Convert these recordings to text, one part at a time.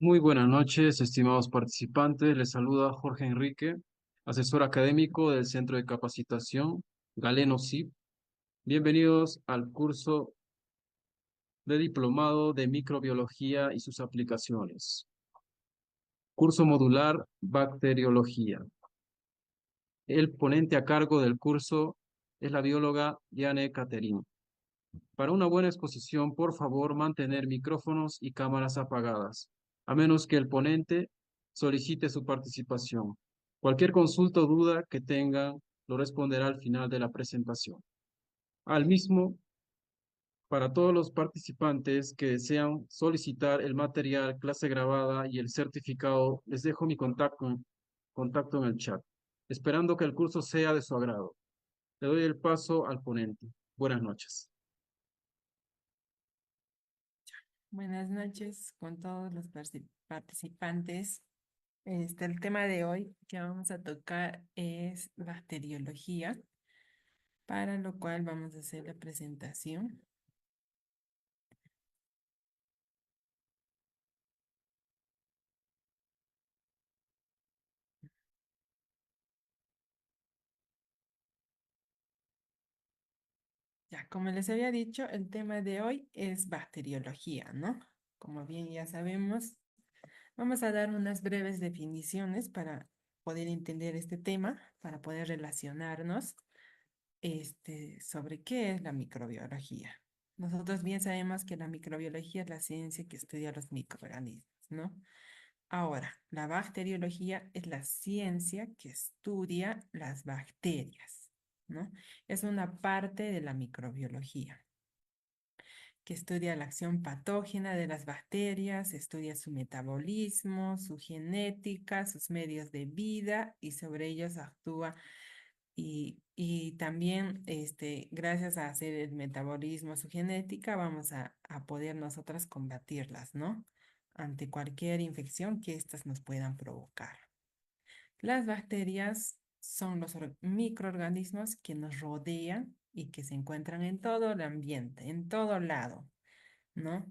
Muy buenas noches, estimados participantes. Les saluda Jorge Enrique, asesor académico del Centro de Capacitación Galeno SIP. Bienvenidos al curso de Diplomado de Microbiología y sus aplicaciones. Curso modular Bacteriología. El ponente a cargo del curso es la bióloga Diane Caterin. Para una buena exposición, por favor, mantener micrófonos y cámaras apagadas, a menos que el ponente solicite su participación. Cualquier consulta o duda que tengan lo responderá al final de la presentación. Al mismo, para todos los participantes que desean solicitar el material, clase grabada y el certificado, les dejo mi contacto en el chat, esperando que el curso sea de su agrado. Le doy el paso al ponente. Buenas noches. Buenas noches con todos los participantes. El tema de hoy que vamos a tocar es bacteriología, para lo cual vamos a hacer la presentación. Ya, como les había dicho, el tema de hoy es bacteriología, ¿no? Como bien ya sabemos, vamos a dar unas breves definiciones para poder entender este tema, para poder relacionarnos sobre qué es la microbiología. Nosotros bien sabemos que la microbiología es la ciencia que estudia los microorganismos, ¿no? Ahora, la bacteriología es la ciencia que estudia las bacterias, ¿no? Es una parte de la microbiología que estudia la acción patógena de las bacterias, estudia su metabolismo, su genética, sus medios de vida y sobre ellos actúa y también, gracias a hacer el metabolismo, su genética, vamos a poder nosotras combatirlas, ¿no? Ante cualquier infección que éstas nos puedan provocar. Las bacterias son los microorganismos que nos rodean y que se encuentran en todo el ambiente, en todo lado, ¿no?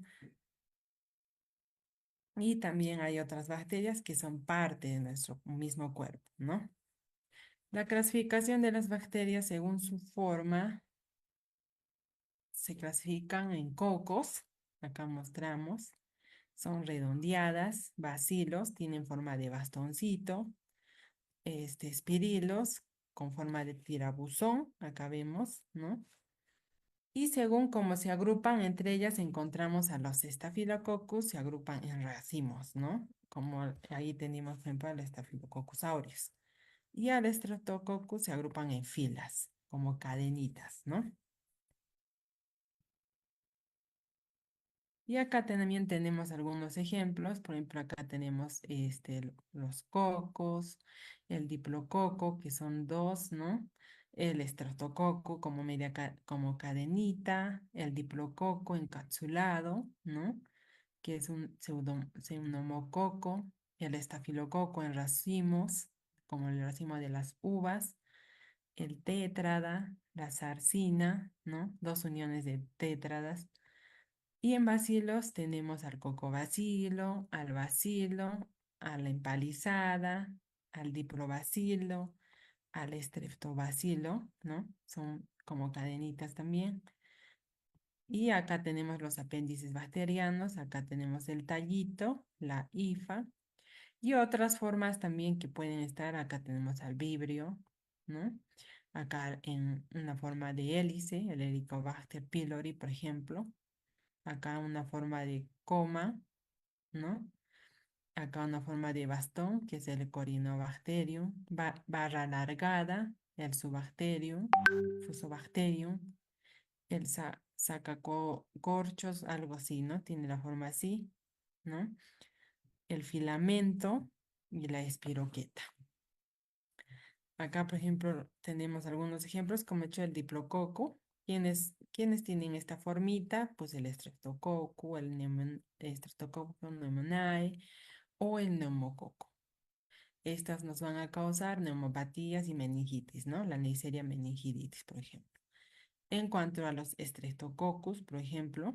Y también hay otras bacterias que son parte de nuestro mismo cuerpo, ¿no? La clasificación de las bacterias según su forma se clasifican en cocos, acá mostramos, son redondeadas, bacilos, tienen forma de bastoncito, espirilos con forma de tirabuzón, acá vemos, ¿no? Y según cómo se agrupan entre ellas, encontramos a los Staphylococcus, se agrupan en racimos, ¿no? Como ahí tenemos, por ejemplo, al Staphylococcus aureus. Y al Streptococcus se agrupan en filas, como cadenitas, ¿no? Y acá también tenemos algunos ejemplos, por ejemplo, acá tenemos los cocos, el diplococo, que son dos, ¿no? El estreptococo como como cadenita, el diplococo encapsulado, ¿no? Que es un pseudomococo, el estafilococo en racimos, como el racimo de las uvas, el tétrada, la zarcina, ¿no? Dos uniones de tétradas y en bacilos tenemos al cocobacilo, al bacilo, a la empalizada, al diprobacilo, al estreptobacilo, ¿no? Son como cadenitas también. Y acá tenemos los apéndices bacterianos, acá tenemos el tallito, la hifa, y otras formas también que pueden estar, acá tenemos al vibrio, ¿no? Acá en una forma de hélice, el Helicobacter pylori, por ejemplo. Acá una forma de coma, ¿no? Acá una forma de bastón, que es el Corynebacterium, barra alargada, el Subacterium, Fusobacterium, el sacacorchos, algo así, ¿no? Tiene la forma así, ¿no? El filamento y la espiroqueta. Acá, por ejemplo, tenemos algunos ejemplos, como he hecho el diplococo. ¿Quiénes tienen esta formita? Pues el streptococo, el streptococcus pneumoniae o el neumococo. Estas nos van a causar neumopatías y meningitis, ¿no? La Neisseria meningitis, por ejemplo. En cuanto a los streptococcus, por ejemplo,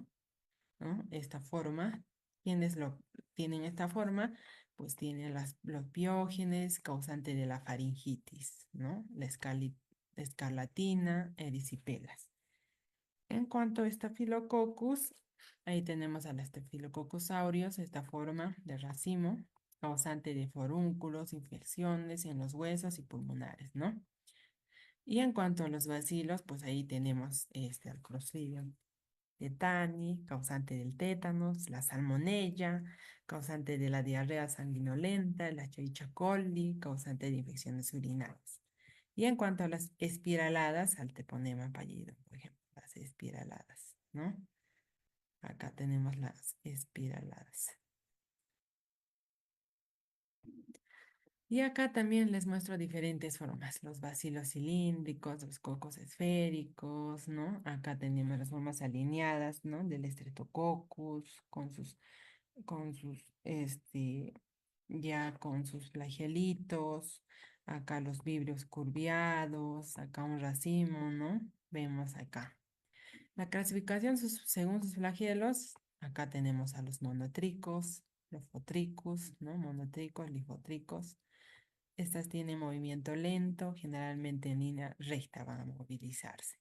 ¿no? Esta forma, ¿Quiénes lo tienen esta forma? Pues tienen los biógenes causantes de la faringitis, ¿no? Escarlatina, erisipelas. En cuanto a Staphylococcus, ahí tenemos a la Staphylococcus aureus, esta forma de racimo, causante de forúnculos, infecciones en los huesos y pulmonares, ¿no? Y en cuanto a los bacilos, pues ahí tenemos al Clostridium tetani, causante del tétanos, la salmonella, causante de la diarrea sanguinolenta, la Escherichia coli, causante de infecciones urinarias. Y en cuanto a las espiraladas, al teponema pallidum, por ejemplo, las espiraladas, ¿no? Acá tenemos las espiraladas. Y acá también les muestro diferentes formas, los bacilos cilíndricos, los cocos esféricos, ¿no? Acá tenemos las formas alineadas, ¿no? Del Streptococcus con sus, ya con sus flagelitos, acá los vibrios curviados, acá un racimo, ¿no? Vemos acá. La clasificación según sus flagelos, acá tenemos a los monotricos, lofotricus, ¿no? Monotricos, lifotricos. Estas tienen movimiento lento, generalmente en línea recta van a movilizarse,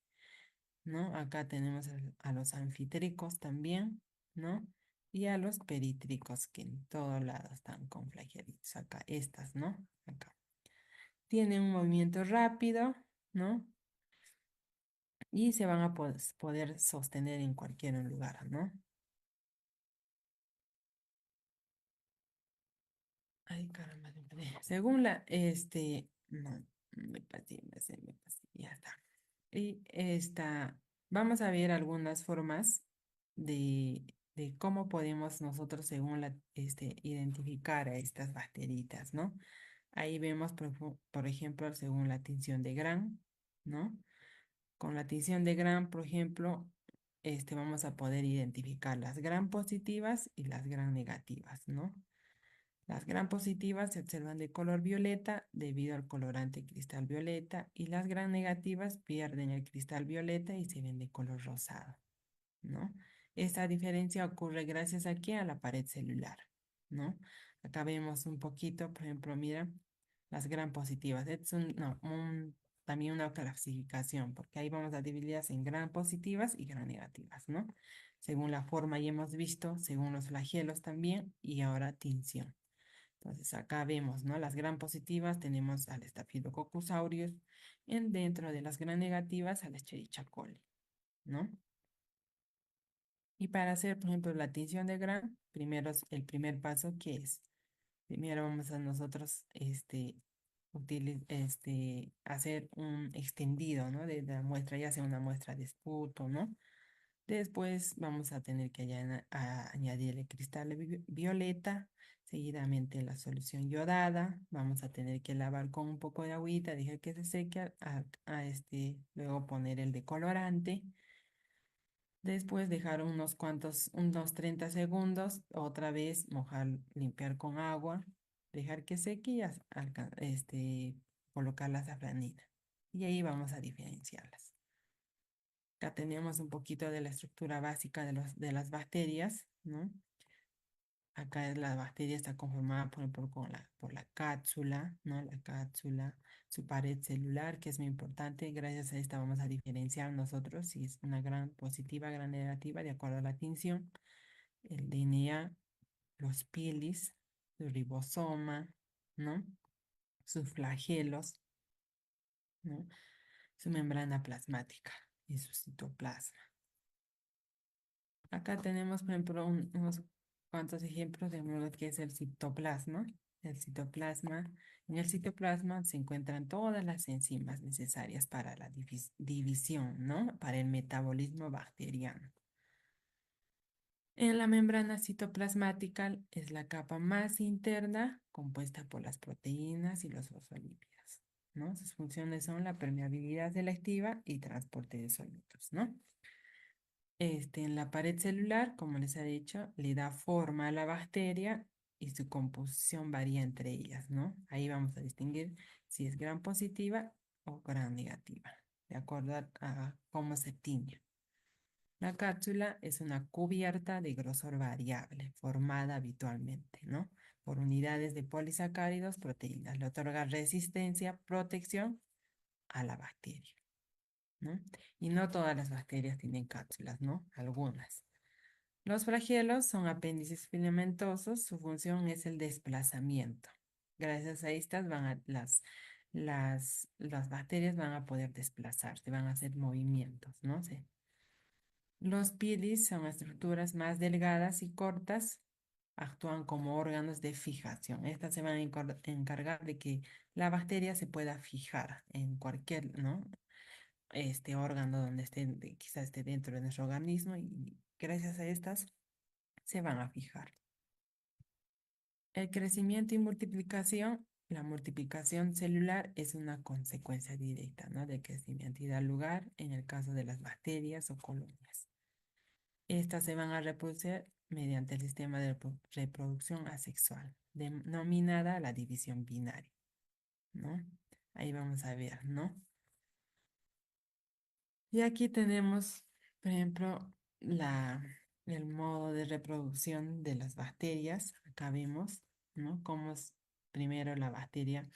¿no? Acá tenemos a los anfitricos también, ¿no? Y a los peritricos que en todo lado están con flagelitos. Acá, estas, ¿no? Acá. Tienen un movimiento rápido, ¿no? Y se van a poder sostener en cualquier lugar, ¿no? Ay, caramba, me perdí. Según no, me pasé, ya está. Y vamos a ver algunas formas de cómo podemos nosotros, según identificar a estas bacteritas, ¿no? Ahí vemos, por ejemplo, según la tinción de Gram, ¿no? Con la tinción de Gram, por ejemplo, vamos a poder identificar las Gram positivas y las Gram negativas, ¿no? Las Gram positivas se observan de color violeta debido al colorante cristal violeta y las Gram negativas pierden el cristal violeta y se ven de color rosado, ¿no? Esta diferencia ocurre gracias aquí a la pared celular, ¿no? Acá vemos un poquito, por ejemplo, mira, las Gram positivas. Es no, también una clasificación, porque ahí vamos a dividirlas en Gram positivas y Gram negativas, ¿no? Según la forma ya hemos visto, según los flagelos también, y ahora tinción. Entonces acá vemos, ¿no? Las Gram positivas tenemos al Staphylococcus aureus, dentro de las Gram negativas al Escherichia coli, ¿no? Y para hacer, por ejemplo, la tinción de Gram, primero el primer paso, ¿qué es? Primero vamos a nosotros hacer un extendido, ¿no? De la muestra, ya sea una muestra de esputo, ¿no? Después vamos a tener que añadir el cristal violeta, seguidamente la solución yodada. Vamos a tener que lavar con un poco de agüita, dejar que se seque, luego poner el decolorante. Después dejar unos 30 segundos, otra vez mojar, limpiar con agua, dejar que seque y colocar la safranina. Y ahí vamos a diferenciarlas. Acá tenemos un poquito de la estructura básica de las bacterias, ¿no? Acá la bacteria está conformada, por ejemplo, por la cápsula, ¿no? La cápsula, su pared celular, que es muy importante. Gracias a esta vamos a diferenciar nosotros si es una gran positiva, gran negativa, de acuerdo a la tinción. El DNA, los pilis, su ribosoma, ¿no? Sus flagelos, ¿no? Su membrana plasmática y su citoplasma. Acá tenemos, por ejemplo, unos cuantos ejemplos de lo que es el citoplasma. El citoplasma, en el citoplasma se encuentran todas las enzimas necesarias para la división, ¿no? Para el metabolismo bacteriano. En la membrana citoplasmática es la capa más interna compuesta por las proteínas y los fosfolípidos, ¿no? Sus funciones son la permeabilidad selectiva y transporte de sólidos, ¿no? En la pared celular, como les he dicho, le da forma a la bacteria y su composición varía entre ellas, ¿no? Ahí vamos a distinguir si es gram positiva o gram negativa, de acuerdo a cómo se tiñe. La cápsula es una cubierta de grosor variable, formada habitualmente, ¿no? Por unidades de polisacáridos, proteínas. Le otorga resistencia, protección a la bacteria, ¿no? Y no todas las bacterias tienen cápsulas, ¿no? Algunas. Los flagelos son apéndices filamentosos, su función es el desplazamiento. Gracias a estas las bacterias van a poder desplazarse, van a hacer movimientos, ¿no? Los pilis son estructuras más delgadas y cortas, actúan como órganos de fijación. Estas se van a encargar de que la bacteria se pueda fijar en cualquier, ¿no? Este órgano donde esté, quizás esté dentro de nuestro organismo y gracias a estas se van a fijar. El crecimiento y multiplicación, la multiplicación celular es una consecuencia directa, ¿no? Del crecimiento y da lugar en el caso de las bacterias o colonias. Estas se van a reproducir mediante el sistema de reproducción asexual, denominada la división binaria, ¿no? Ahí vamos a ver, ¿no? Y aquí tenemos, por ejemplo, el modo de reproducción de las bacterias. Acá vemos, ¿no? Cómo es primero la bacteria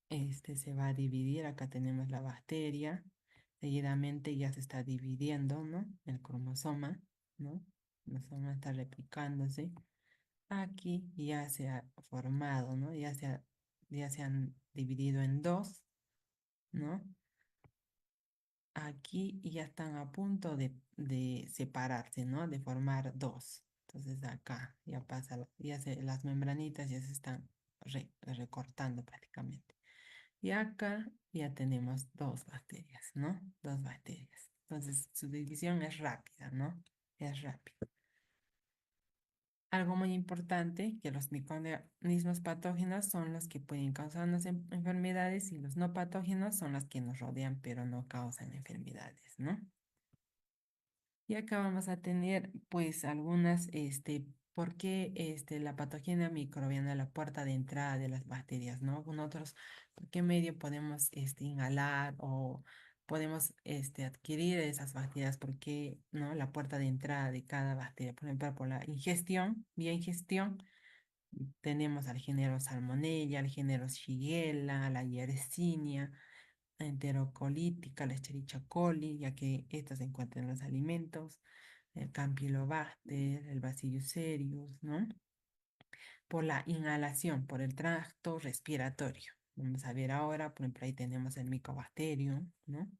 se va a dividir. Acá tenemos la bacteria. Seguidamente ya se está dividiendo, ¿no? El cromosoma, ¿no? El cromosoma está replicándose. Aquí ya se ha formado, ¿no? Ya se han dividido en dos, ¿no? Aquí ya están a punto de separarse, ¿no? De formar dos. Entonces acá ya pasa, las membranitas ya se están recortando prácticamente. Y acá ya tenemos dos bacterias, ¿no? Dos bacterias. Entonces su división es rápida, ¿no? Es rápida. Algo muy importante, que los microorganismos patógenos son los que pueden causarnos enfermedades y los no patógenos son los que nos rodean pero no causan enfermedades, ¿no? Y acá vamos a tener pues algunas, ¿por qué la patogenia microbiana es la puerta de entrada de las bacterias, ¿no? Nosotros, ¿por qué medio podemos inhalar o podemos adquirir esas bacterias? ¿Por qué, no? La puerta de entrada de cada bacteria, por ejemplo, por la ingestión, vía ingestión, tenemos al género Salmonella, al género Shigella, la Yersinia, enterocolítica, la Escherichia coli, ya que estas se encuentran en los alimentos, el Campylobacter, el Bacillus cereus, ¿no? Por la inhalación, por el tracto respiratorio. Vamos a ver ahora, por ejemplo, ahí tenemos el Mycobacterium, ¿no?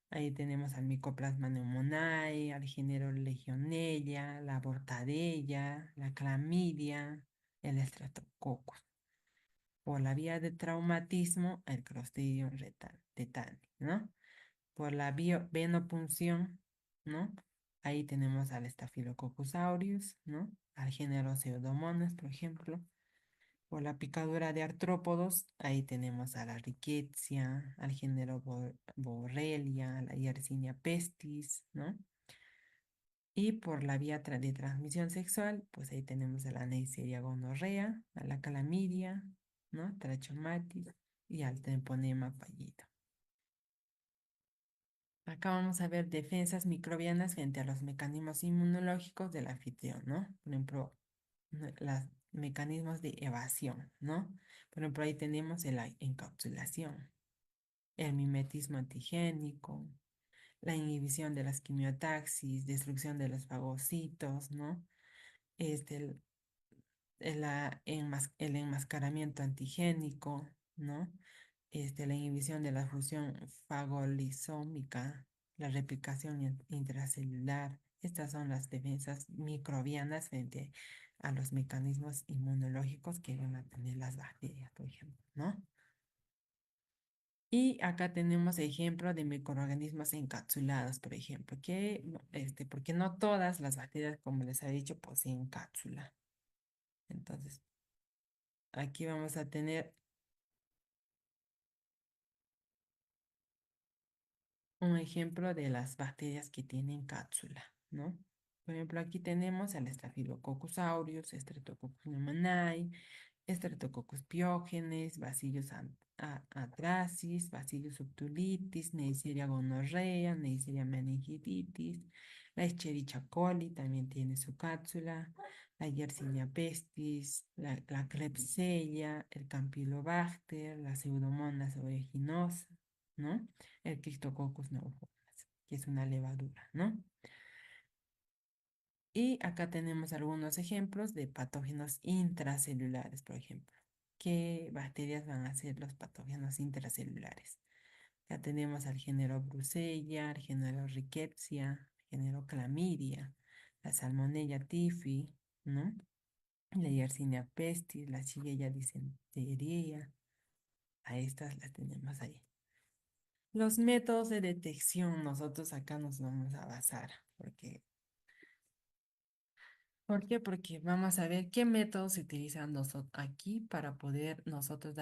Ahí tenemos al Mycoplasma pneumoniae, al género Legionella, la Bordetella, la Clamidia, el Streptococcus. Por la vía de traumatismo, el Clostridium tetani, ¿no? Por la venopunción, ¿no? Ahí tenemos al Staphylococcus aureus, ¿no? Al género Pseudomonas, por ejemplo. Por la picadura de artrópodos, ahí tenemos a la Rickettsia, al género Borrelia, a la Yersinia pestis, ¿no? Y por la vía de transmisión sexual, pues ahí tenemos a la Neisseria gonorrea, a la Clamidia, ¿no? Trachomatis y al Treponema pallidum. Acá vamos a ver defensas microbianas frente a los mecanismos inmunológicos del anfitrión, ¿no? Por ejemplo, los mecanismos de evasión, ¿no? Por ejemplo, ahí tenemos la encapsulación, el mimetismo antigénico, la inhibición de las quimiotaxis, destrucción de los fagocitos, ¿no? Este, el enmascaramiento antigénico, ¿no? La inhibición de la fusión fagolisómica, la replicación intracelular. Estas son las defensas microbianas frente a los mecanismos inmunológicos que van a tener las bacterias, por ejemplo, ¿no? Y acá tenemos ejemplos de microorganismos encapsulados, por ejemplo, porque no todas las bacterias, como les he dicho, poseen cápsula. Entonces, aquí vamos a tener un ejemplo de las bacterias que tienen cápsula, ¿no? Por ejemplo, aquí tenemos el Staphylococcus aureus, Streptococcus pneumoniae, Streptococcus pyogenes, Bacillus atrasis, Bacillus subtilitis, Neisseria gonorrea, Neisseria meningitis, la Escherichia coli también tiene su cápsula, la Yersinia pestis, la Klebsiella, el Campylobacter, la Pseudomonas aeruginosa, ¿no? El Cryptococcus pneumoniae, que es una levadura, ¿no? Y acá tenemos algunos ejemplos de patógenos intracelulares, por ejemplo. ¿Qué bacterias van a ser los patógenos intracelulares? Ya tenemos al género Brucella, al género Rickettsia, al género Clamidia, la Salmonella typhi, ¿no? La Yersinia pestis, la Shigella dysenteria. A estas las tenemos ahí. Los métodos de detección, nosotros acá nos vamos a basar, porque ¿por qué? Porque vamos a ver qué métodos se utilizan aquí para poder nosotros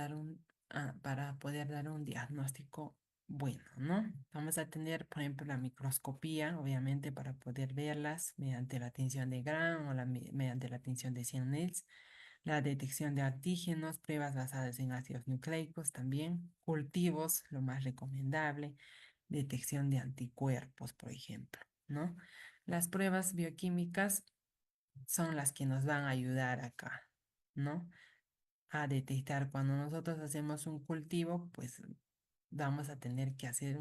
para poder dar un diagnóstico bueno, ¿no? Vamos a tener, por ejemplo, la microscopía, obviamente, para poder verlas mediante la tinción de Gram o mediante la tinción de Siemens, la detección de antígenos, pruebas basadas en ácidos nucleicos también, cultivos, lo más recomendable, detección de anticuerpos, por ejemplo, ¿no? Las pruebas bioquímicas son las que nos van a ayudar acá, ¿no? A detectar cuando nosotros hacemos un cultivo, pues vamos a tener que hacer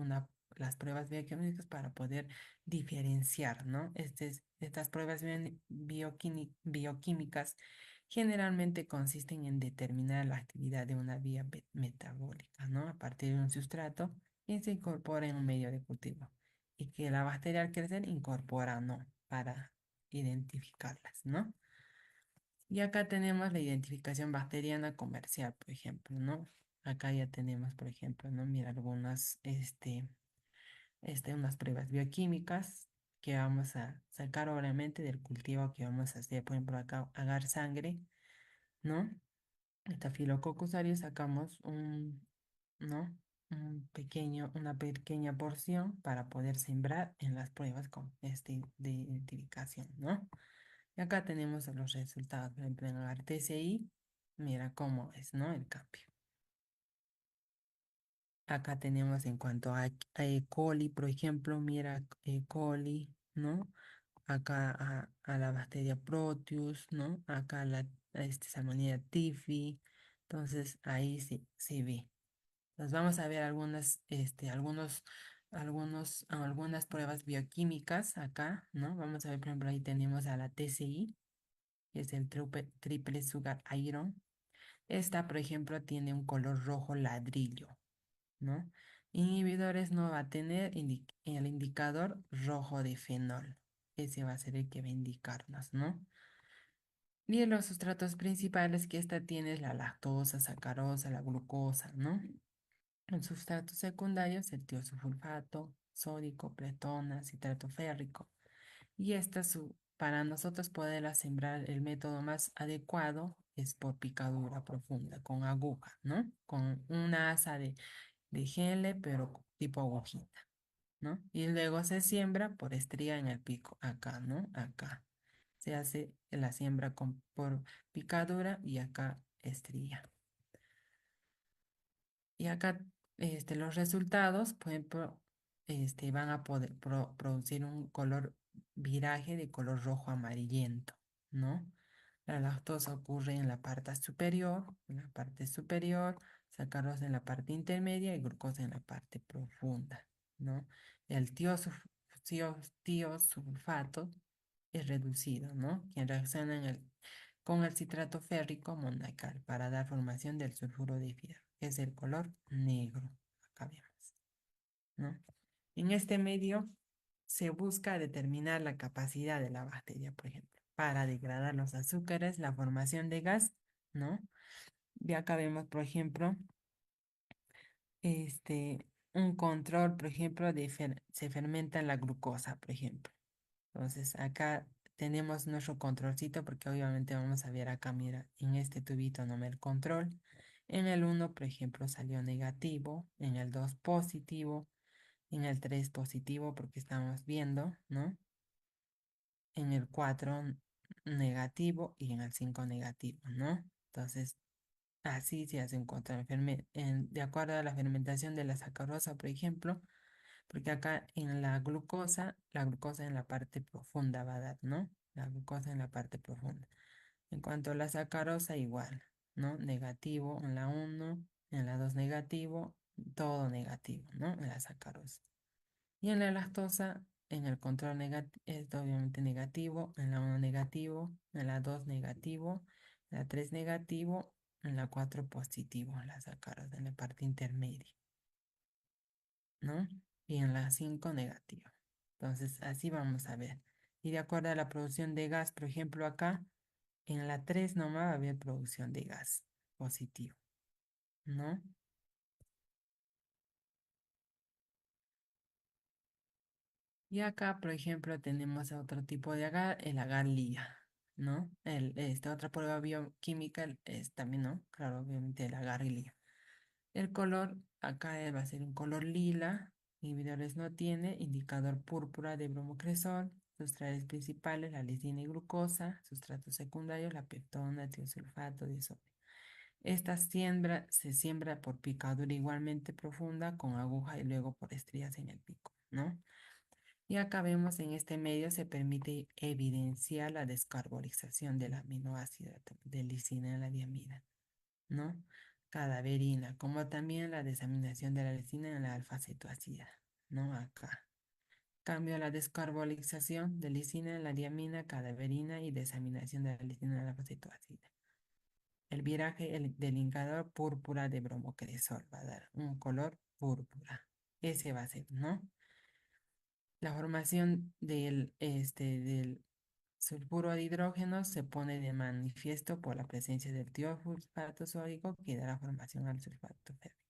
las pruebas bioquímicas para poder diferenciar, ¿no? Estas pruebas bioquímicas generalmente consisten en determinar la actividad de una vía metabólica, ¿no? A partir de un sustrato y se incorpora en un medio de cultivo. Y que la bacteria al crecer incorpora, ¿no? Para identificarlas, ¿no? Y acá tenemos la identificación bacteriana comercial, por ejemplo, ¿no? Acá ya tenemos, por ejemplo, ¿no? Mira, unas pruebas bioquímicas que vamos a sacar obviamente del cultivo que vamos a hacer. Por ejemplo, acá agar sangre, ¿no? Estafilococcus aureus sacamos ¿no? Una pequeña porción para poder sembrar en las pruebas de identificación, ¿no? Y acá tenemos los resultados. Por ejemplo, en el TCI, mira cómo es, ¿no? El cambio. Acá tenemos en cuanto a E. coli, por ejemplo, mira E. coli, ¿no? Acá a la bacteria Proteus, ¿no? Acá Salmonella typhi. Entonces, ahí se ve. Nos vamos a ver algunas pruebas bioquímicas acá, ¿no? Vamos a ver, por ejemplo, ahí tenemos a la TCI, que es el triple sugar iron. Esta, por ejemplo, tiene un color rojo ladrillo, ¿no? Inhibidores no va a tener el indicador rojo de fenol. Ese va a ser el que va a indicarnos, ¿no? Y en los sustratos principales que esta tiene es la lactosa, sacarosa, la glucosa, ¿no? En sustratos secundarios, el tiosulfato, sódico, pretona, citrato férrico. Y para nosotros poderla sembrar, el método más adecuado es por picadura profunda, con aguja, ¿no? Con una asa de gele, pero tipo agujita, ¿no? Y luego se siembra por estría en el pico, acá, ¿no? Acá. Se hace la siembra por picadura y acá estría. Y acá los resultados van a poder producir un color viraje de color rojo amarillento, ¿no? La lactosa ocurre en la parte superior, sacarosa en la parte intermedia y glucosa en la parte profunda, ¿no? El tiosulfato es reducido, ¿no? Quien reacciona con el citrato férrico monacal para dar formación del sulfuro de fierro, que es el color negro. Acá vemos, ¿no? En este medio se busca determinar la capacidad de la bacteria, por ejemplo, para degradar los azúcares, la formación de gas, ¿no? Y acá vemos, por ejemplo, un control, por ejemplo, se fermenta la glucosa, por ejemplo. Entonces acá tenemos nuestro controlcito porque obviamente vamos a ver acá, mira, en este tubito no el control. En el uno por ejemplo, salió negativo, en el 2 positivo, en el 3 positivo porque estamos viendo, ¿no? En el 4 negativo y en el 5 negativo, ¿no? Entonces Así se hace de acuerdo a la fermentación de la sacarosa, por ejemplo, porque acá en la glucosa en la parte profunda va a dar, ¿no? La glucosa en la parte profunda. En cuanto a la sacarosa, igual, ¿no? Negativo en la uno, en la 2 negativo, todo negativo, ¿no? En la sacarosa. Y en la lactosa, en el control negativo, es obviamente negativo, en la uno negativo, en la 2 negativo, en la 3 negativo, en la 4 positivo, la sacarosa, en la parte intermedia, ¿no? Y en la 5 negativo. Entonces, así vamos a ver. Y de acuerdo a la producción de gas, por ejemplo, acá, en la 3 nomás va a haber producción de gas positivo, ¿no? Y acá, por ejemplo, tenemos otro tipo de agar, el agar lila, ¿no? Esta otra prueba bioquímica es también, ¿no? Claro, obviamente el agar lila. El color, acá va a ser un color lila, inhibidores no tiene, indicador púrpura de bromocresol, sustratos principales, la lisina y glucosa, sustratos secundarios, la peptona, tiosulfato, disodio. Esta se siembra por picadura igualmente profunda con aguja y luego por estrías en el pico, ¿no? Y acá vemos en este medio se permite evidenciar la descarbonización del aminoácido de lisina en la diamina, ¿no? Cadaverina, como también la desaminación de la lisina en la alfa-cetoacida, ¿no? Acá. Cambio la descarbonización de lisina en la diamina, cadaverina y desaminación de la lisina en la alfa-cetoacida. El viraje del indicador púrpura de bromocresol va a dar un color púrpura. Ese va a ser, ¿no? La formación del sulfuro de hidrógeno se pone de manifiesto por la presencia del tiosulfato sódico que da la formación al sulfato férrico,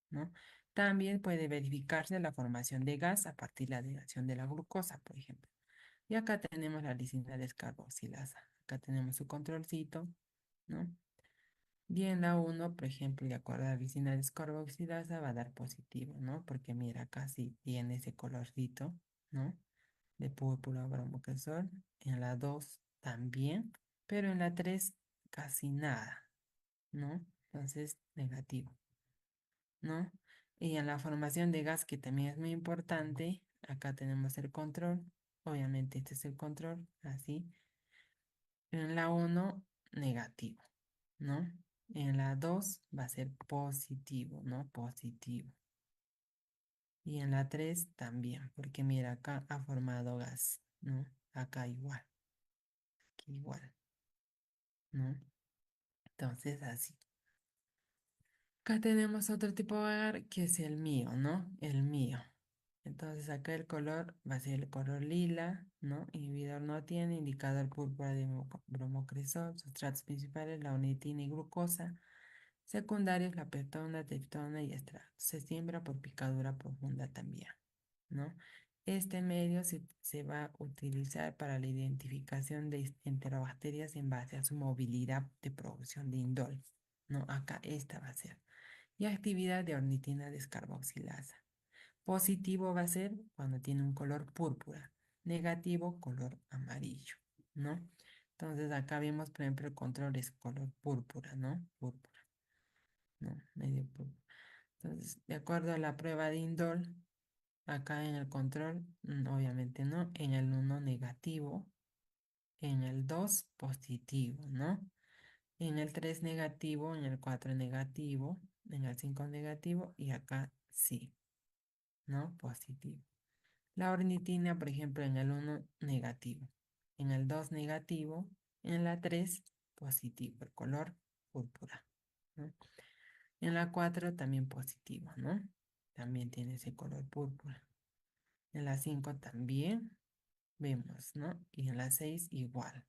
¿no? También puede verificarse la formación de gas a partir de la degradación de la glucosa, por ejemplo. Y acá tenemos la lisina descarboxilasa. Acá tenemos su controlcito, ¿no? Y en la uno, por ejemplo, de acuerdo a la lisina descarboxilasa, va a dar positivo, ¿no? Porque mira, acá sí tiene ese colorcito, ¿no? De púrpura bromocresol. En la 2 también, pero en la 3 casi nada, ¿no? Entonces, negativo, ¿no? Y en la formación de gas, que también es muy importante, acá tenemos el control. Obviamente este es el control, así. En la uno negativo, ¿no? En la 2 va a ser positivo, ¿no? Positivo. Y en la 3 también, porque mira, acá ha formado gas, ¿no? Acá igual, aquí igual, ¿no? Entonces, así. Acá tenemos otro tipo de agar que es el mío, ¿no? El mío. Entonces, acá el color va a ser el color lila, ¿no? Inhibidor no tiene, indicador púrpura de bromocresol, sustratos principales, la ornitina y glucosa. Secundarios, la peptona, triptona y estratos. Se siembra por picadura profunda también, ¿no? Este medio se va a utilizar para la identificación de enterobacterias en base a su movilidad de producción de indol, ¿no? Acá esta va a ser. Y actividad de ornitina descarboxilasa. Positivo va a ser cuando tiene un color púrpura. Negativo, color amarillo, ¿no? Entonces acá vemos, por ejemplo, el control es color púrpura, ¿no? Púrpura, ¿no? Medio púrpura. Entonces, de acuerdo a la prueba de indol, acá en el control, obviamente no, en el uno negativo, en el 2 positivo, ¿no? En el 3 negativo, en el 4 negativo, en el 5 negativo y acá sí, ¿no? Positivo. La ornitina, por ejemplo, en el uno negativo, en el 2 negativo, en la 3 positivo, el color púrpura, ¿no? En la 4 también positivo, ¿no? También tiene ese color púrpura. En la 5 también vemos, ¿no? Y en la 6 igual.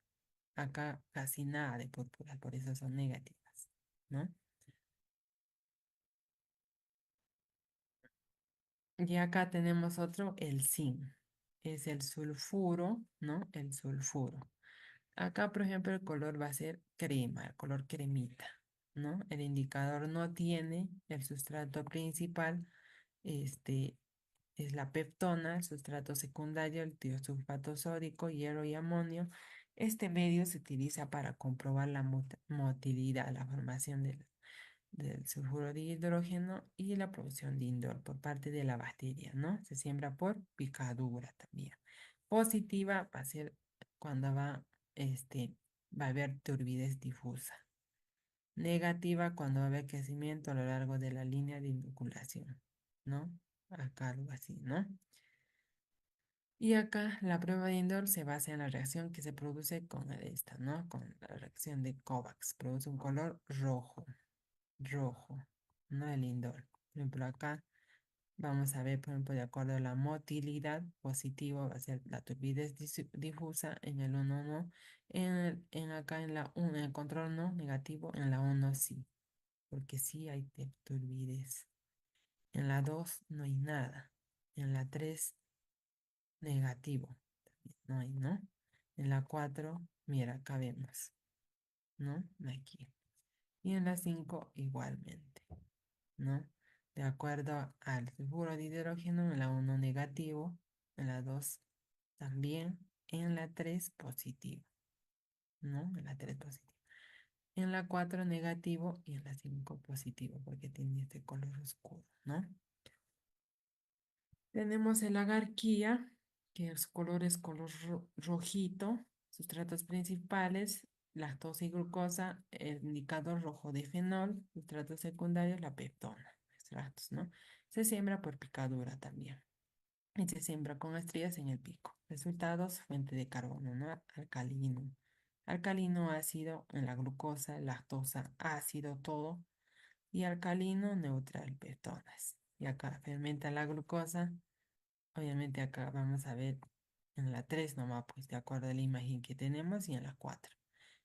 Acá casi nada de púrpura, por eso son negativas, ¿no? Y acá tenemos otro, el zinc. Es el sulfuro, ¿no? El sulfuro. Acá, por ejemplo, el color va a ser crema, el color cremita, ¿no? El indicador no tiene el sustrato principal, este, es la peptona, el sustrato secundario, el tiosulfato sódico, hierro y amonio. Este medio se utiliza para comprobar la motilidad, la formación de del sulfuro de hidrógeno y la producción de indol por parte de la bacteria, ¿no? Se siembra por picadura también. Positiva va a ser cuando va a haber turbidez difusa. Negativa cuando va a haber crecimiento a lo largo de la línea de inoculación, ¿no? Acá algo así, ¿no? Y acá la prueba de Indol se basa en la reacción que se produce con esta, ¿no? Con la reacción de COVAX. Produce un color rojo, rojo, no el Indol. Por ejemplo, acá vamos a ver, por ejemplo, de acuerdo a la motilidad, positivo va a ser la turbidez difusa en el 1 no, en acá en la 1, en el control no, negativo, en la 1 sí, porque sí hay turbidez. En la 2 no hay nada. En la 3 negativo. No hay, ¿no? En la 4 mira, acá vemos, ¿no? Aquí. Y en la 5 igualmente, ¿no? De acuerdo al sulfuro de hidrógeno, en la 1 negativo, en la 2 también, en la 3 positivo, ¿no? En la 3 positivo. En la 4 negativo y en la 5 positivo, porque tiene este color oscuro, ¿no? Tenemos el agarquía, que su color es color rojito. Sustratos principales, lactosa y glucosa, el indicador rojo de fenol, sustratos secundarios, la peptona, extractos, ¿no? Se siembra por picadura también. Y se siembra con estrías en el pico. Resultados, fuente de carbono, ¿no? Alcalino. Alcalino ácido en la glucosa, lactosa ácido todo. Y alcalino neutral, peptonas. Y acá fermenta la glucosa. Obviamente acá vamos a ver en la 3 nomás, pues de acuerdo a la imagen que tenemos y en la 4.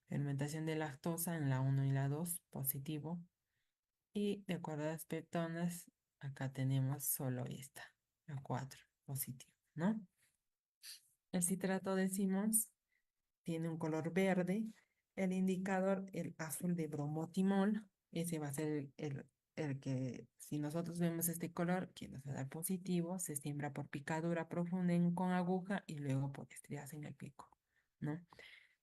Fermentación de lactosa en la 1 y la 2, positivo. Y de acuerdo a las peptonas, acá tenemos solo esta, la 4, positivo, ¿no? El citrato de Simmons tiene un color verde. El indicador, el azul de bromotimol, ese va a ser el que, si nosotros vemos este color, que nos va a dar positivo, se siembra por picadura profunda con aguja y luego por estrías en el pico, ¿no?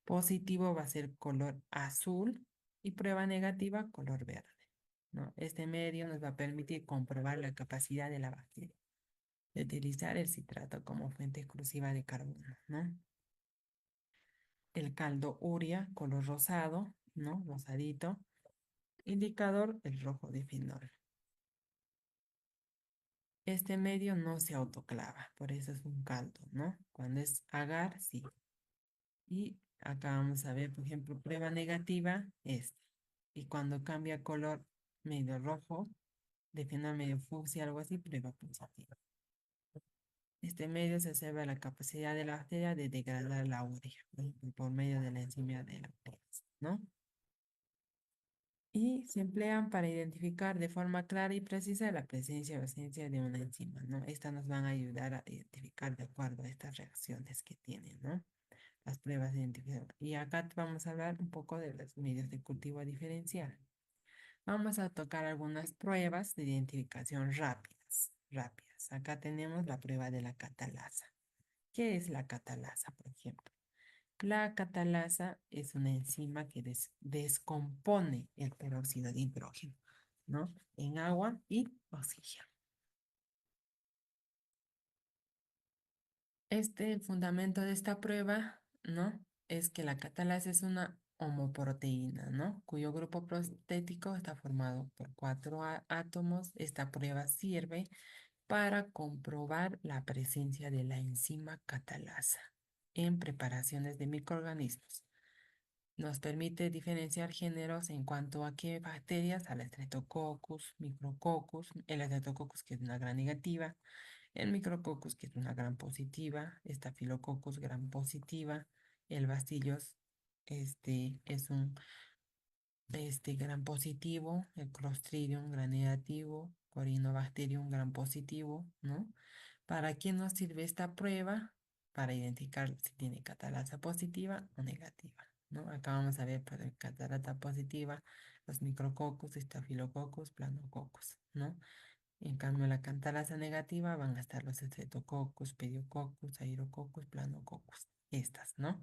Positivo va a ser color azul y prueba negativa, color verde, ¿no? Este medio nos va a permitir comprobar la capacidad de la bacteria de utilizar el citrato como fuente exclusiva de carbono, ¿no? El caldo urea, color rosado, ¿no? Rosadito. Indicador, el rojo de fenol. Este medio no se autoclava, por eso es un caldo, ¿no? Cuando es agar, sí. Y acá vamos a ver, por ejemplo, prueba negativa, este. Y cuando cambia color medio rojo, de fenol medio fucsia, algo así, prueba positiva. Este medio se observa la capacidad de la bacteria de degradar la urea, por medio de la enzima de la ureasa, ¿no? Y se emplean para identificar de forma clara y precisa la presencia o ausencia de una enzima, ¿no? Estas nos van a ayudar a identificar de acuerdo a estas reacciones que tienen, ¿no? Las pruebas de identificación. Y acá vamos a hablar un poco de los medios de cultivo diferencial. Vamos a tocar algunas pruebas de identificación rápidas, rápidas. Acá tenemos la prueba de la catalasa. ¿Qué es la catalasa, por ejemplo? La catalasa es una enzima que descompone el peróxido de hidrógeno, ¿no? En agua y oxígeno. El fundamento de esta prueba, ¿no? Es que la catalasa es una homoproteína, ¿no? Cuyo grupo prostético está formado por cuatro átomos. Esta prueba sirve para comprobar la presencia de la enzima catalasa en preparaciones de microorganismos. Nos permite diferenciar géneros en cuanto a qué bacterias, al Streptococcus, Micrococcus, el Streptococcus que es una gran negativa, el Micrococcus que es una gran positiva, Staphylococcus gran positiva, el Bacillus es un gran positivo, el Clostridium gran negativo, Corynebacterium gran positivo, ¿no? ¿Para qué nos sirve esta prueba? Para identificar si tiene catalasa positiva o negativa, ¿no? Acá vamos a ver para el catarata positiva los micrococcus, estafilococcus, planococcus, ¿no? En cambio, la catalasa negativa van a estar los streptococcus, pediococcus, aerococcus, planococcus, estas, ¿no?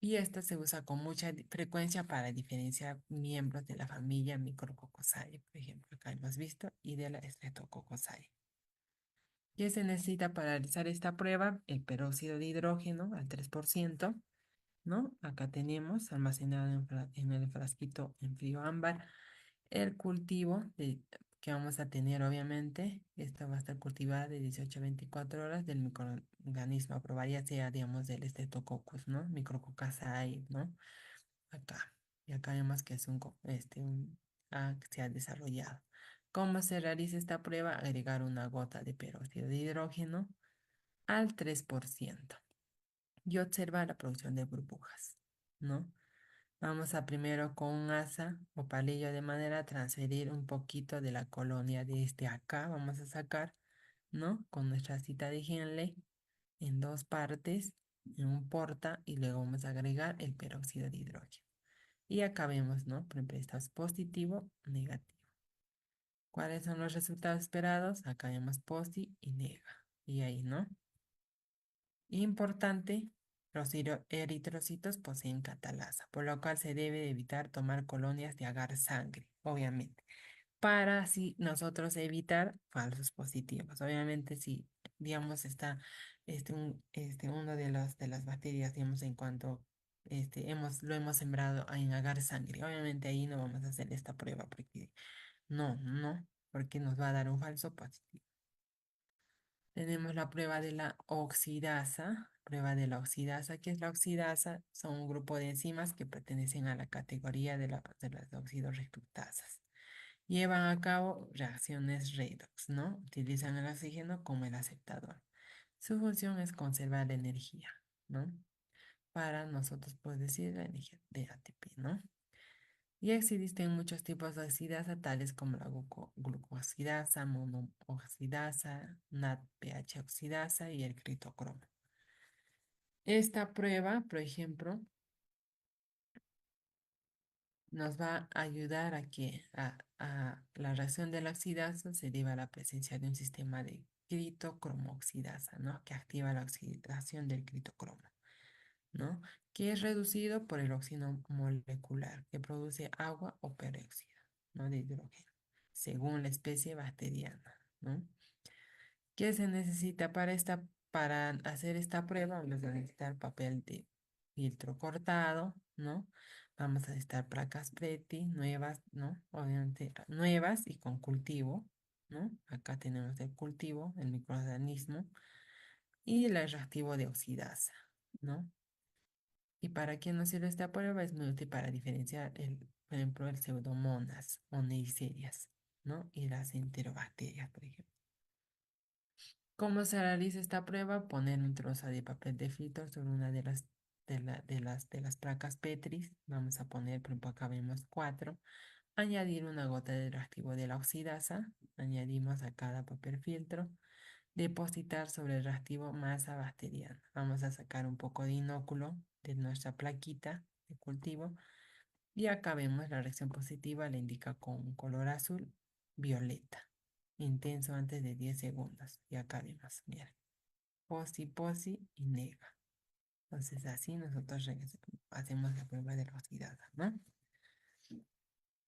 Y esta se usa con mucha frecuencia para diferenciar miembros de la familia Micrococcosae, por ejemplo, acá hemos visto, y de la Streptococcosae. ¿Qué se necesita para realizar esta prueba? El peróxido de hidrógeno al 3%, ¿no? Acá tenemos almacenado en el frasquito en frío ámbar el cultivo que vamos a tener, obviamente. Esta va a estar cultivada de 18 a 24 horas del microorganismo. Probaría sea, digamos, del Streptococcus, ¿no? Micrococcaceae, ¿no? Acá. Y acá vemos que es que se ha desarrollado. ¿Cómo se realiza esta prueba? Agregar una gota de peróxido de hidrógeno al 3% y observar la producción de burbujas, ¿no? Vamos a primero con un asa o palillo de madera transferir un poquito de la colonia desde acá. Vamos a sacar, ¿no? Con nuestra cita de Henle en dos partes, en un porta, y luego vamos a agregar el peróxido de hidrógeno. Y acá vemos, ¿no? Por ejemplo, está positivo, negativo. ¿Cuáles son los resultados esperados? Acá vemos posi y nega. Y ahí, ¿no? Importante, los eritrocitos poseen catalasa, por lo cual se debe de evitar tomar colonias de agar sangre, obviamente, para así nosotros evitar falsos positivos. Obviamente, si, digamos, está uno de de las bacterias, digamos, en cuanto lo hemos sembrado en agar sangre, obviamente ahí no vamos a hacer esta prueba porque no, porque nos va a dar un falso positivo. Tenemos la prueba de la oxidasa. Prueba de la oxidasa. ¿Qué es la oxidasa? Son un grupo de enzimas que pertenecen a la categoría de las oxidorreductasas. Llevan a cabo reacciones redox, ¿no? Utilizan el oxígeno como el aceptador. Su función es conservar la energía, ¿no? Para nosotros, pues decir, la energía de ATP, ¿no? Y existen muchos tipos de oxidasa, tales como la glucosidasa, monooxidasa, NADPH oxidasa y el critocromo. Esta prueba, por ejemplo, nos va a ayudar a que a la reacción de la oxidasa se deba a la presencia de un sistema de critocromo-oxidasa, ¿no? Que activa la oxidación del critocromo, ¿no? Que es reducido por el óxido molecular, que produce agua o peróxido, ¿no? De hidrógeno, según la especie bacteriana, ¿no? ¿Qué se necesita para hacer esta prueba? Vamos a necesitar papel de filtro cortado, ¿no? Vamos a necesitar placas PRETI nuevas, ¿no? Obviamente nuevas y con cultivo, ¿no? Acá tenemos el cultivo, el microorganismo y el reactivo de oxidasa, ¿no? ¿Y para qué nos sirve esta prueba? Es muy útil para diferenciar, por ejemplo, el pseudomonas o neiserias, ¿no? Y las enterobacterias, por ejemplo. ¿Cómo se realiza esta prueba? Poner un trozo de papel de filtro sobre una de las placas Petri. Vamos a poner, por ejemplo, acá vemos cuatro. Añadir una gota de reactivo de la oxidasa. Añadimos a cada papel filtro. Depositar sobre el reactivo masa bacteriana. Vamos a sacar un poco de inóculo de nuestra plaquita de cultivo. Y acá vemos la reacción positiva, le indica con un color azul violeta, intenso antes de 10 segundos. Y acá vemos, mira, posi y nega. Entonces así nosotros hacemos la prueba de la oxidada, ¿no?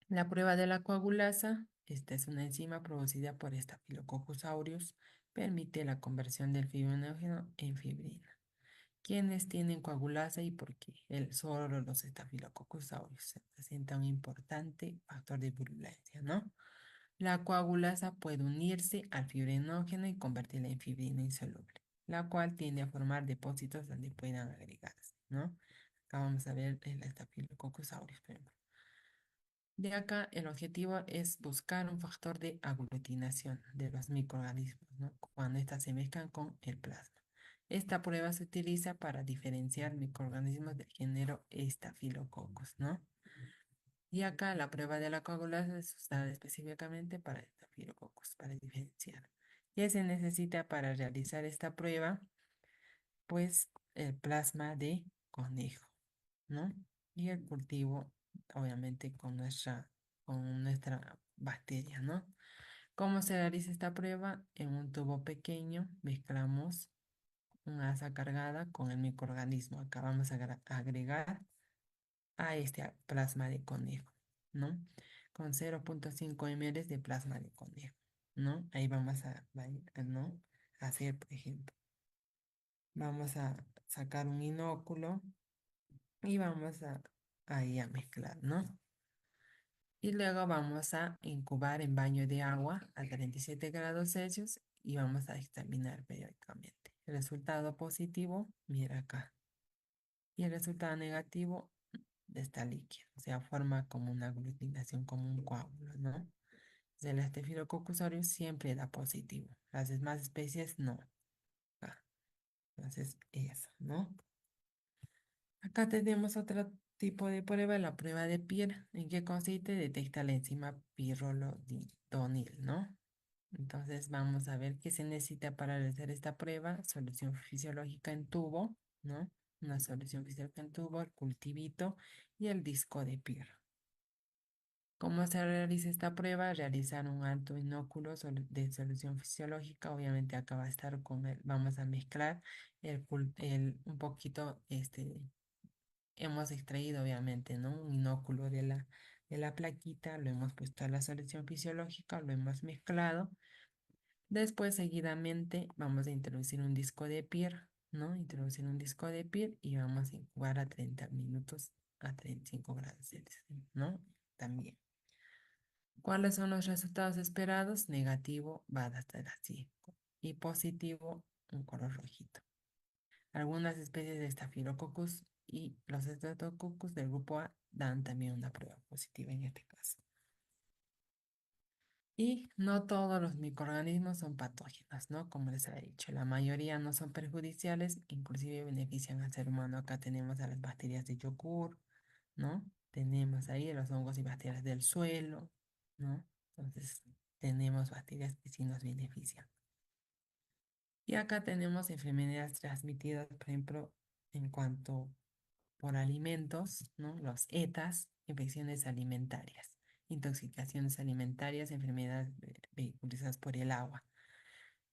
La prueba de la coagulasa, esta es una enzima producida por Staphylococcus aureus, permite la conversión del fibrinógeno en fibrina. ¿Quiénes tienen coagulasa y por qué? Solo los Staphylococcus aureus se presenta un importante factor de virulencia, ¿no? La coagulasa puede unirse al fibrinógeno y convertirla en fibrina insoluble, la cual tiende a formar depósitos donde puedan agregarse, ¿no? Acá vamos a ver el Staphylococcus aureus, por ejemplo. De acá, el objetivo es buscar un factor de aglutinación de los microorganismos, ¿no? Cuando éstas se mezclan con el plasma. Esta prueba se utiliza para diferenciar microorganismos del género Staphylococcus, ¿no? Y acá la prueba de la coagulación es usada específicamente para Staphylococcus, para diferenciar. ¿Qué se necesita para realizar esta prueba? Pues el plasma de conejo, ¿no? Y el cultivo, obviamente, con nuestra bacteria, ¿no? ¿Cómo se realiza esta prueba? En un tubo pequeño mezclamos un asa cargada con el microorganismo. Acá vamos a agregar a este plasma de conejo, ¿no? Con 0,5 ml de plasma de conejo, ¿no? Ahí vamos ¿no? Hacer, por ejemplo, vamos a sacar un inóculo y vamos ahí a mezclar, ¿no? Y luego vamos a incubar en baño de agua a 37 grados Celsius y vamos a examinar periódicamente. El resultado positivo, mira acá. Y el resultado negativo de esta líquido, o sea, forma como una aglutinación, como un coágulo, ¿no? El Staphylococcus aureus siempre da positivo. Las demás especies no. Ah, entonces, eso, ¿no? Acá tenemos otro tipo de prueba, la prueba de Pierre. ¿En qué consiste? Detecta la enzima pirrolidonil, ¿no? Entonces vamos a ver qué se necesita para realizar esta prueba. Solución fisiológica en tubo, ¿no? Una solución fisiológica en tubo, el cultivito y el disco de Pierre. ¿Cómo se realiza esta prueba? Realizar un alto inóculo de solución fisiológica. Obviamente acá va a estar vamos a mezclar un poquito, hemos extraído obviamente, ¿no? Un inóculo de la plaquita, lo hemos puesto a la solución fisiológica, lo hemos mezclado. Después, seguidamente, vamos a introducir un disco de Pierre, ¿no? Introducir un disco de Pierre y vamos a incubar a 30 minutos a 35 grados Celsius, ¿no? También. ¿Cuáles son los resultados esperados? Negativo va a estar así y positivo un color rojito. Algunas especies de Staphylococcus y los Streptococcus del grupo A dan también una prueba positiva en este caso. Y no todos los microorganismos son patógenos, ¿no? Como les he dicho, la mayoría no son perjudiciales, inclusive benefician al ser humano. Acá tenemos a las bacterias de yogur, ¿no? Tenemos ahí los hongos y bacterias del suelo, ¿no? Entonces, tenemos bacterias que sí nos benefician. Y acá tenemos enfermedades transmitidas, por ejemplo, en cuanto por alimentos, ¿no? Los ETAs, infecciones alimentarias, intoxicaciones alimentarias, enfermedades vehiculizadas por el agua.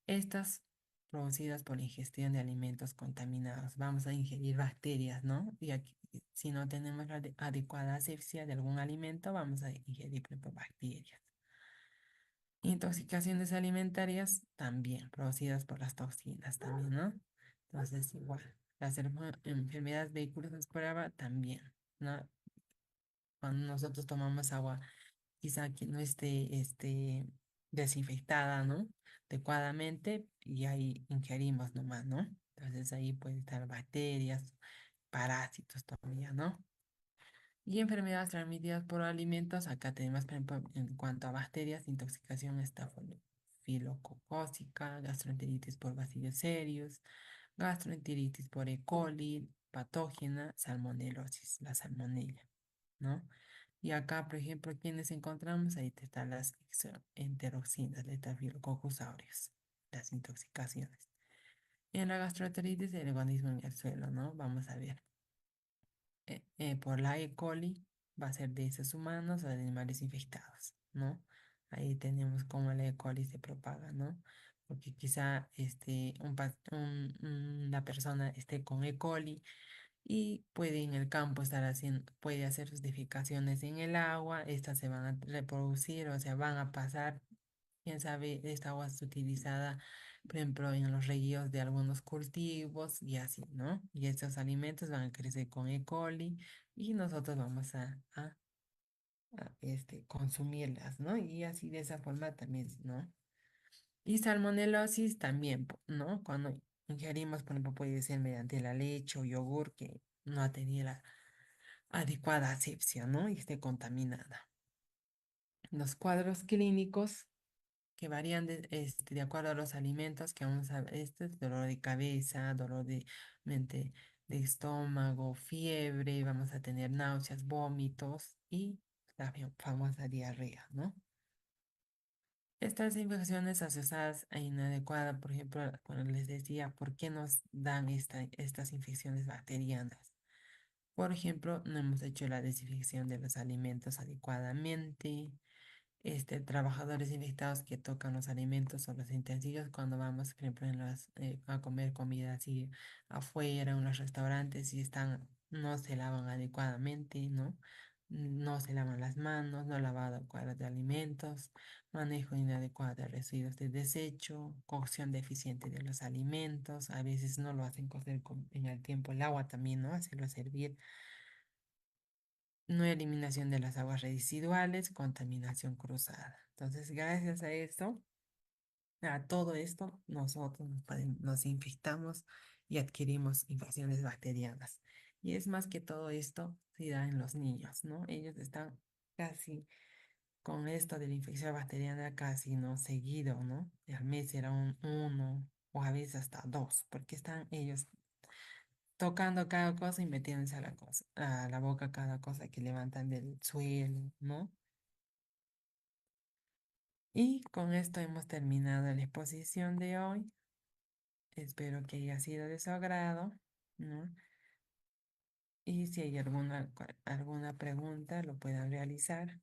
Estas producidas por la ingestión de alimentos contaminados. Vamos a ingerir bacterias, ¿no? Y aquí, si no tenemos la adecuada asepsia de algún alimento, vamos a ingerir, por ejemplo, bacterias. Intoxicaciones alimentarias también, producidas por las toxinas también, ¿no? Entonces, igual, las enfermedades vehiculadas por agua también, ¿no? Cuando nosotros tomamos agua, quizá que no esté, desinfectada, ¿no? Adecuadamente, y ahí ingerimos nomás, ¿no? Entonces ahí pueden estar bacterias, parásitos todavía, ¿no? Y enfermedades transmitidas por alimentos, acá tenemos, por ejemplo, en cuanto a bacterias, intoxicación estafilococócica, gastroenteritis por Bacillus cereus, gastroenteritis por E. coli, patógena, salmonelosis, la salmonella, ¿no? Y acá, por ejemplo, ¿quiénes encontramos? Ahí están las enteroxinas, de Staphylococcus aureus, las intoxicaciones. En la gastroenteritis, el organismo en el suelo, ¿no? Vamos a ver por la E. coli va a ser de esos humanos o de animales infectados, ¿no? Ahí tenemos cómo la E. coli se propaga, ¿no? Porque quizá una persona esté con E. coli y puede en el campo estar haciendo, puede hacer sus defecaciones en el agua, estas se van a reproducir, o sea, van a pasar, quién sabe, esta agua es utilizada, por ejemplo, en los reguíos de algunos cultivos y así, ¿no? Y estos alimentos van a crecer con E. coli y nosotros vamos a consumirlas, ¿no? Y así de esa forma también, ¿no? Y salmonelosis también, ¿no? Cuando ingerimos, por ejemplo, puede ser mediante la leche o yogur que no ha tenido la adecuada asepsia, ¿no? Y esté contaminada. Los cuadros clínicos que varían de acuerdo a los alimentos que vamos a ver, este es dolor de cabeza, dolor de mente, de estómago, fiebre, vamos a tener náuseas, vómitos y la famosa diarrea, ¿no? Estas infecciones asociadas a inadecuada, por ejemplo, cuando les decía, ¿por qué nos dan estas infecciones bacterianas? Por ejemplo, no hemos hecho la desinfección de los alimentos adecuadamente, trabajadores infectados que tocan los alimentos o los utensilios cuando vamos, por ejemplo, a comer comida así afuera, en los restaurantes, y no se lavan adecuadamente, ¿no? No se lavan las manos, no lavado adecuado de alimentos, manejo inadecuado de residuos de desecho, cocción deficiente de los alimentos, a veces no lo hacen cocer en el tiempo el agua también, ¿no? Hacerlo servir, no eliminación de las aguas residuales, contaminación cruzada. Entonces, gracias a esto, a todo esto, nosotros nos infectamos y adquirimos infecciones bacterianas. Y es más que todo esto se da en los niños, ¿no? Ellos están casi con esto de la infección bacteriana casi, ¿no? Seguido, ¿no? Al mes era uno o a veces hasta dos, porque están ellos tocando cada cosa y metiéndose a la boca cada cosa que levantan del suelo, ¿no? Y con esto hemos terminado la exposición de hoy. Espero que haya sido de su agrado, ¿no? Y si hay alguna pregunta, lo puedan realizar.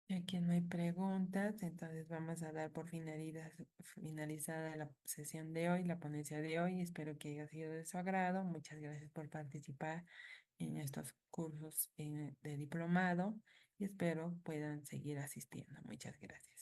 Y aquí no hay preguntas, entonces vamos a dar por finalizada la sesión de hoy, la ponencia de hoy. Espero que haya sido de su agrado. Muchas gracias por participar en estos cursos de diplomado y espero puedan seguir asistiendo. Muchas gracias.